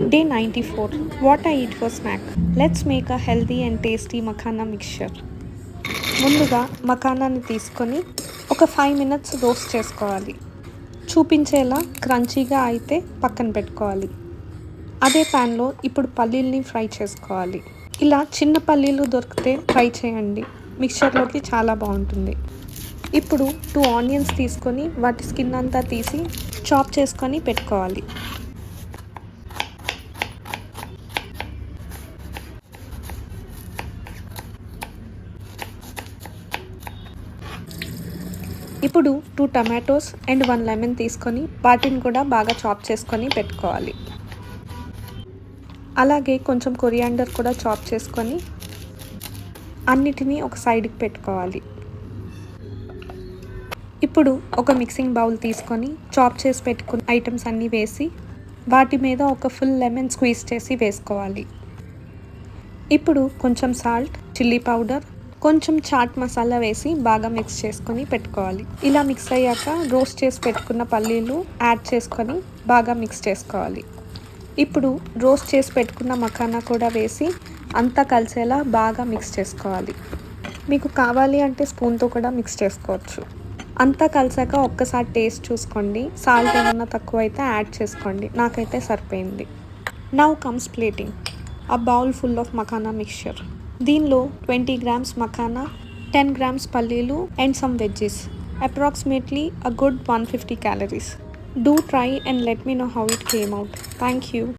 Day 94. What I eat for snack. Let's make a healthy and tasty makhana mixture. ముందుగా మఖానాన్ని తీసుకొని ఒక 5 minutes roast చేసుకోవాలి. చూపించేలా క్రంచీగా అయితే పక్కన పెట్టుకోవాలి. అదే ప్యాన్లో ఇప్పుడు పల్లీల్ని ఫ్రై చేసుకోవాలి. ఇలా చిన్న పల్లీలు దొరికితే ట్రై చేయండి, మిక్చర్లోకి చాలా బాగుంటుంది. ఇప్పుడు 2 ఆనియన్స్ తీసుకొని వాటి స్కిన్ అంతా తీసి చాప్ చేసుకొని పెట్టుకోవాలి. ఇప్పుడు 2 టమాటోస్ అండ్ 1 లెమన్ తీసుకొని వాటిని కూడా బాగా చాప్ చేసుకొని పెట్టుకోవాలి. అలాగే కొంచెం కొరియాండర్ కూడా చాప్ చేసుకొని అన్నిటినీ ఒక సైడ్కి పెట్టుకోవాలి. ఇప్పుడు ఒక మిక్సింగ్ బౌల్ తీసుకొని చాప్ చేసి పెట్టుకున్న ఐటమ్స్ అన్నీ వేసి వాటి మీద ఒక ఫుల్ లెమన్ స్క్వీజ్ చేసి వేసుకోవాలి. ఇప్పుడు కొంచెం సాల్ట్, చిల్లీ పౌడర్, కొంచెం చాట్ మసాలా వేసి బాగా మిక్స్ చేసుకొని పెట్టుకోవాలి. ఇలా మిక్స్ అయ్యాక రోస్ట్ చేసి పెట్టుకున్న పల్లీలు యాడ్ చేసుకొని బాగా మిక్స్ చేసుకోవాలి. ఇప్పుడు రోస్ట్ చేసి పెట్టుకున్న మఖానా కూడా వేసి అంతా కలిసేలా బాగా మిక్స్ చేసుకోవాలి. మీకు కావాలి అంటే స్పూన్తో కూడా మిక్స్ చేసుకోవచ్చు. అంతా కలిసాక ఒక్కసారి టేస్ట్ చూసుకోండి, సాల్ట్ ఏమన్నా తక్కువ అయితే యాడ్ చేసుకోండి. నాకైతే సరిపోయింది. Now comes plating. A bowl full of makhana mixture. దీనిలో 20 grams makhana, 10 grams పల్లీలు and some veggies. Approximately a good 150 calories. Do try and let me know how it came out. Thank you.